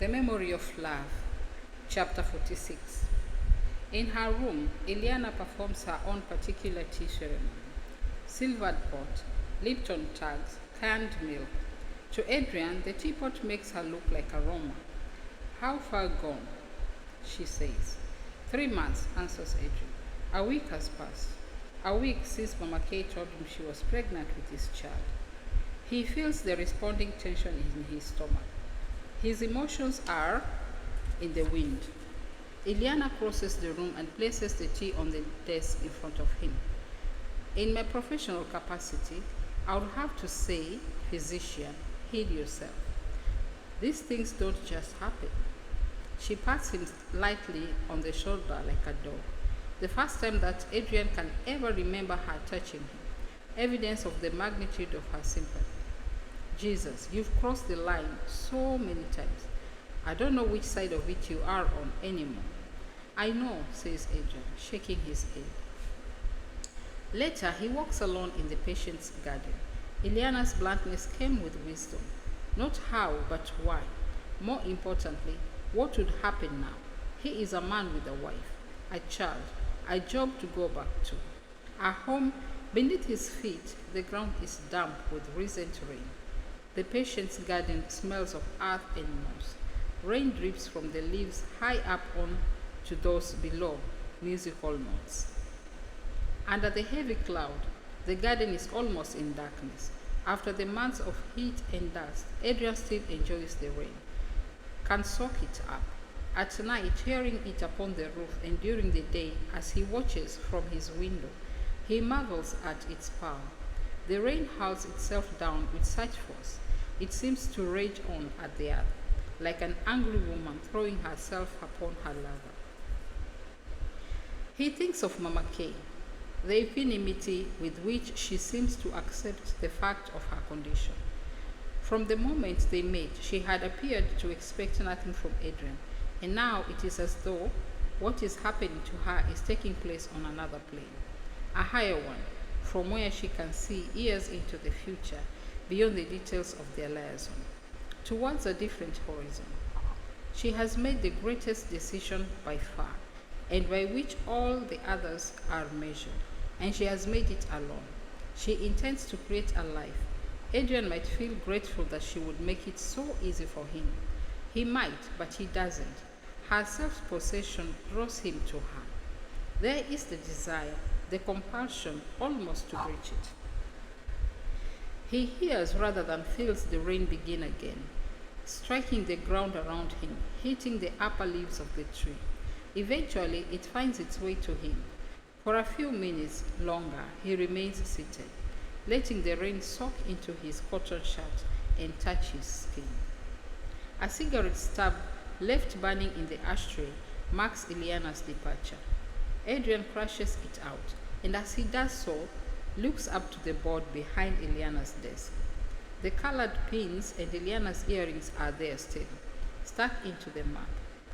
The Memory of Love, Chapter 46. In her room, Eliana performs her own particular tea ceremony. Silvered pot, Lipton tags, canned milk. To Adrian, the teapot makes her look like a Roma. How far gone? She says. 3 months, answers Adrian. A week has passed. A week since Mama Kay told him she was pregnant with his child. He feels the responding tension in his stomach. His emotions are in the wind. Eliana crosses the room and places the tea on the desk in front of him. In my professional capacity, I would have to say, physician, heal yourself. These things don't just happen. She pats him lightly on the shoulder like a dog. The first time that Adrian can ever remember her touching him. Evidence of the magnitude of her sympathy. Jesus, you've crossed the line so many times. I don't know which side of it you are on anymore. I know, says Adrian, shaking his head. Later, he walks alone in the patient's garden. Eliana's bluntness came with wisdom. Not how, but why. More importantly, what would happen now? He is a man with a wife, a child, a job to go back to. A home beneath his feet, the ground is damp with recent rain. The patient's garden smells of earth and moss. Rain drips from the leaves high up on to those below, musical notes. Under the heavy cloud, the garden is almost in darkness. After the months of heat and dust, Adrian still enjoys the rain, can soak it up. At night, hearing it upon the roof, and during the day, as he watches from his window, he marvels at its power. The rain hurls itself down with such force, it seems to rage on at the earth, like an angry woman throwing herself upon her lover. He thinks of Mama Kay, the equanimity with which she seems to accept the fact of her condition. From the moment they met, she had appeared to expect nothing from Adrian, and now it is as though what is happening to her is taking place on another plane, a higher one, from where she can see years into the future, beyond the details of their liaison, towards a different horizon. She has made the greatest decision by far, and by which all the others are measured, and she has made it alone. She intends to create a life. Adrian might feel grateful that she would make it so easy for him. He might, but he doesn't. Her self-possession draws him to her. There is the desire, the compulsion almost to reach it. He hears rather than feels the rain begin again, striking the ground around him, hitting the upper leaves of the tree. Eventually, it finds its way to him. For a few minutes longer, he remains seated, letting the rain soak into his cotton shirt and touch his skin. A cigarette stub left burning in the ashtray marks Eliana's departure. Adrian crushes it out, and as he does so, looks up to the board behind Eliana's desk. The colored pins and Eliana's earrings are there still, stuck into the map,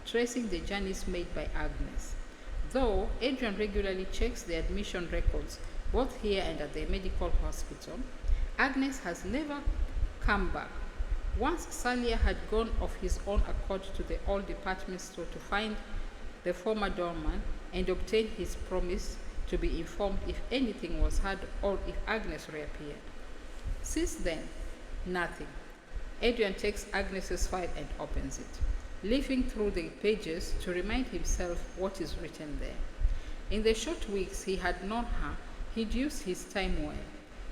tracing the journeys made by Agnes. Though Adrian regularly checks the admission records both here and at the medical hospital, Agnes has never come back. Once Salia had gone of his own accord to the old department store to find the former doorman and obtain his promise to be informed if anything was heard or if Agnes reappeared. Since then, nothing. Adrian takes Agnes's file and opens it, leafing through the pages to remind himself what is written there. In the short weeks he had known her, he'd used his time well.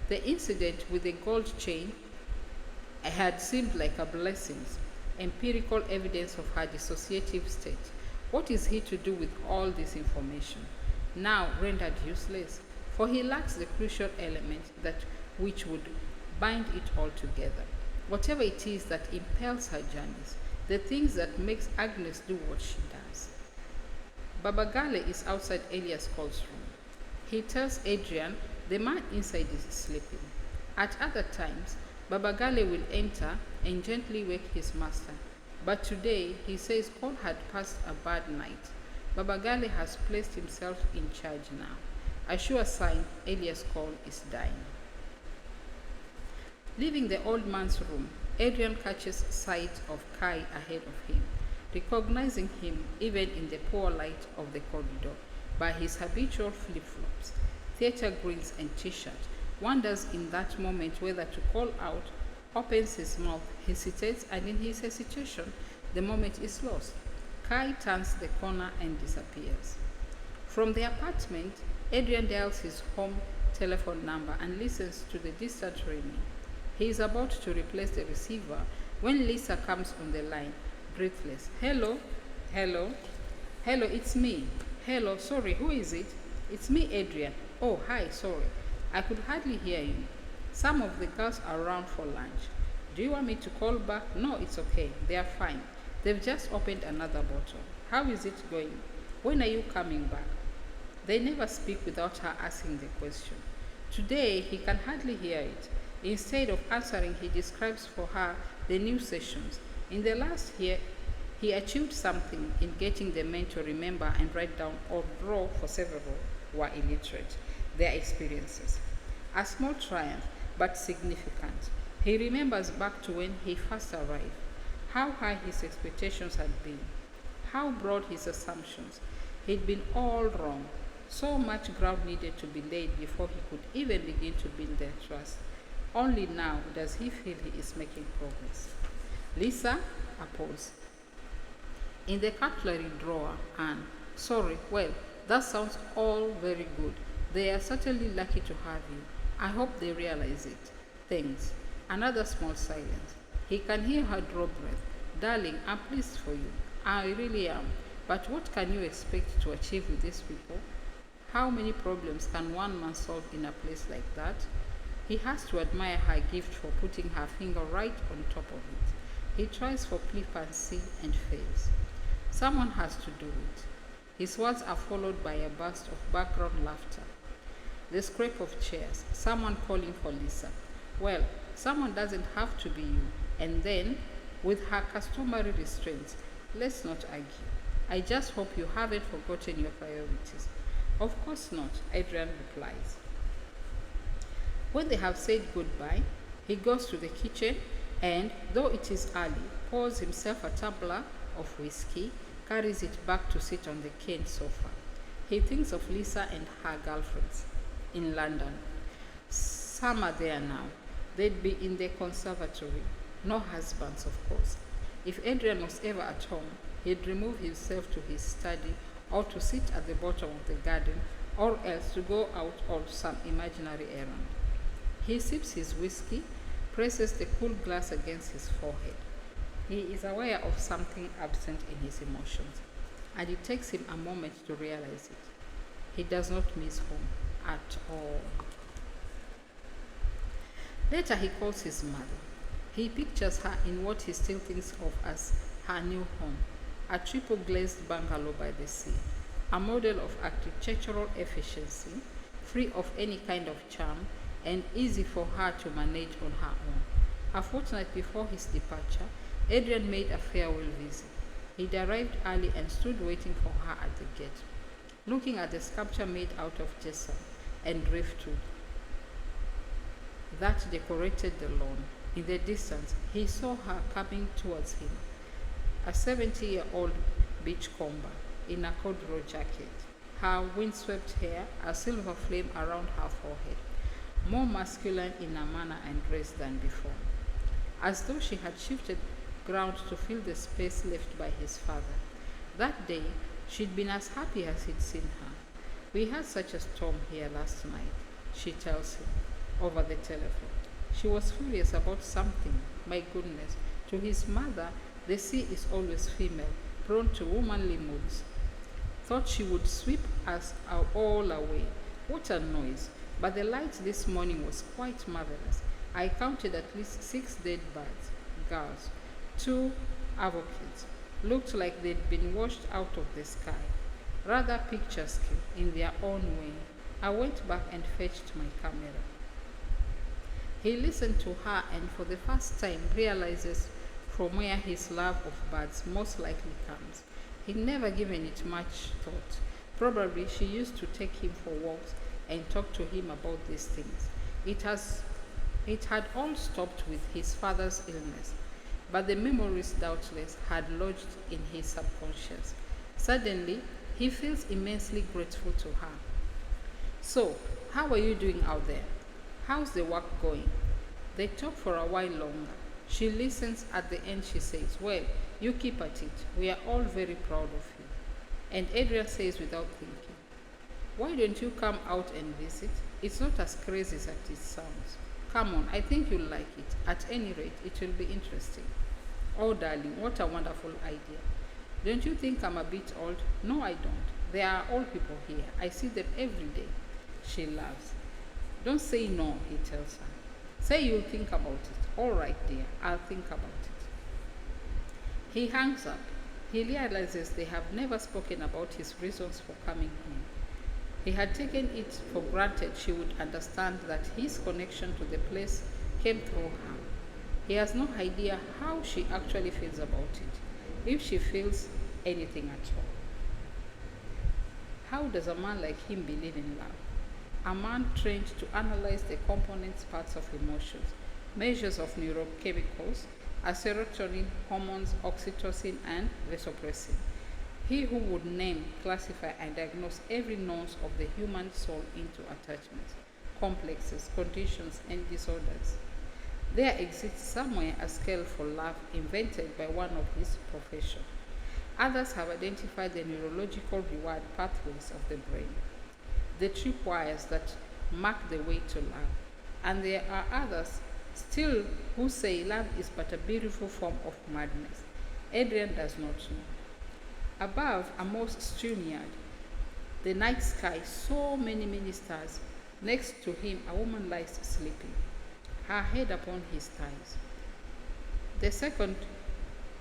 The incident with the gold chain had seemed like a blessing, empirical evidence of her dissociative state. What is he to do with all this information, now rendered useless? For he lacks the crucial element that which would bind it all together. Whatever it is that impels her journeys, the things that makes Agnes do what she does. Baba Gale is outside Elias Cole's room. He tells Adrian the man inside is sleeping. At other times, Baba Gale will enter and gently wake his master. But today, he says Cole had passed a bad night. Baba Gale has placed himself in charge now. A sure sign Elias Cole is dying. Leaving the old man's room, Adrian catches sight of Kai ahead of him, recognizing him even in the poor light of the corridor by his habitual flip-flops, theater grins and t-shirt. Wonders in that moment whether to call out, opens his mouth, hesitates, and in his hesitation, the moment is lost. Kai turns the corner and disappears. From the apartment, Adrian dials his home telephone number and listens to the distant ringing. He is about to replace the receiver when Lisa comes on the line, breathless. Hello? Hello? Hello, it's me. Hello, sorry, who is it? It's me, Adrian. Oh, hi, sorry. I could hardly hear you. Some of the girls are around for lunch. Do you want me to call back? No, it's okay. They are fine. They've just opened another bottle. How is it going? When are you coming back? They never speak without her asking the question. Today, he can hardly hear it. Instead of answering, he describes for her the new sessions. In the last year, he achieved something in getting the men to remember and write down or draw, for several were illiterate, their experiences. A small triumph, but significant. He remembers back to when he first arrived, how high his expectations had been, how broad his assumptions. He'd been all wrong. So much ground needed to be laid before he could even begin to build their trust. Only now does he feel he is making progress. Lisa, a pause. In the cutlery drawer, Anne. Sorry, well, that sounds all very good. They are certainly lucky to have you. I hope they realize it. Thanks. Another small silence. He can hear her draw breath. Darling, I'm pleased for you. I really am. But what can you expect to achieve with these people? How many problems can one man solve in a place like that? He has to admire her gift for putting her finger right on top of it. He tries for flippancy and fails. Someone has to do it. His words are followed by a burst of background laughter. The scrape of chairs, someone calling for Lisa. Well, someone doesn't have to be you. And then, with her customary restraints, let's not argue. I just hope you haven't forgotten your priorities. Of course not, Adrian replies. When they have said goodbye, he goes to the kitchen and, though it is early, pours himself a tumbler of whiskey, carries it back to sit on the cane sofa. He thinks of Lisa and her girlfriends in London. Some are there now. They'd be in the conservatory. No husbands, of course. If Adrian was ever at home, he'd remove himself to his study or to sit at the bottom of the garden or else to go out on some imaginary errand. He sips his whiskey, presses the cool glass against his forehead. He is aware of something absent in his emotions, and it takes him a moment to realize it. He does not miss home at all. Later he calls his mother. He pictures her in what he still thinks of as her new home, a triple glazed bungalow by the sea, a model of architectural efficiency, free of any kind of charm, and easy for her to manage on her own. A fortnight before his departure, Adrian made a farewell visit. He'd arrived early and stood waiting for her at the gate, looking at the sculpture made out of gypsum and driftwood that decorated the lawn. In the distance, he saw her coming towards him, a 70-year-old beachcomber in a corduroy jacket, her windswept hair a silver flame around her forehead, more masculine in her manner and dress than before, as though she had shifted ground to fill the space left by his father. That day, she'd been as happy as he'd seen her. We had such a storm here last night, she tells him, over the telephone. She was furious about something. My goodness, to his mother, the sea is always female, prone to womanly moods. Thought she would sweep us all away. What a noise. But the light this morning was quite marvelous. I counted at least 6 dead birds, girls, 2 avocados. Looked like they'd been washed out of the sky. Rather picturesque in their own way. I went back and fetched my camera. He listened to her and for the first time realizes from where his love of birds most likely comes. He'd never given it much thought. Probably she used to take him for walks and talk to him about these things. It has It had all stopped with his father's illness, but the memories doubtless had lodged in his subconscious. Suddenly, he feels immensely grateful to her. So, how are you doing out there? How's the work going? They talk for a while longer. She listens. At the end she says, well, you keep at it. We are all very proud of you. And Adrian says without thinking, why don't you come out and visit? It's not as crazy as it sounds. Come on, I think you'll like it. At any rate, it will be interesting. Oh, darling, what a wonderful idea. Don't you think I'm a bit old? No, I don't. There are old people here. I see them every day. She laughs. Don't say no, he tells her. Say you'll think about it. All right, dear, I'll think about it. He hangs up. He realizes they have never spoken about his reasons for coming home. He had taken it for granted she would understand that his connection to the place came through her. He has no idea how she actually feels about it, if she feels anything at all. How does a man like him believe in love? A man trained to analyze the components parts of emotions, measures of neurochemicals, as serotonin, hormones, oxytocin, and vasopressin. He who would name, classify, and diagnose every nuance of the human soul into attachments, complexes, conditions, and disorders. There exists somewhere a scale for love invented by one of his profession. Others have identified the neurological reward pathways of the brain, the tripwires that mark the way to love. And there are others still who say love is but a beautiful form of madness. Adrian does not know. Above, a most streamyard, the night sky, so many stars. Next to him, a woman lies sleeping, her head upon his thighs. The second,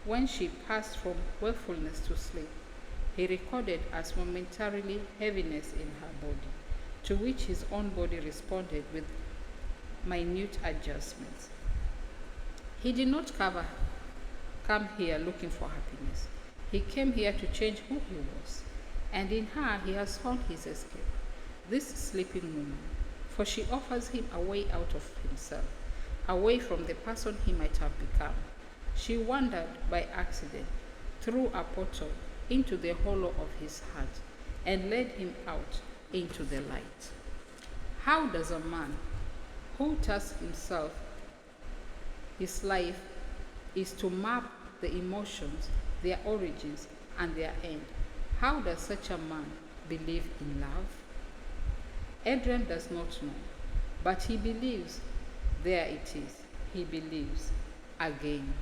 when she passed from wakefulness to sleep, he recorded as momentarily heaviness in her body, to which his own body responded with minute adjustments. He did not come here looking for happiness. He came here to change who he was, and in her he has found his escape, this sleeping woman, for she offers him a way out of himself, away from the person he might have become. She wandered by accident through a portal into the hollow of his heart and led him out into the light. How does a man who tasks himself, his life, is to map the emotions, their origins, and their end, how does such a man believe in love? Adrian does not know, but he believes. There it is. He believes again.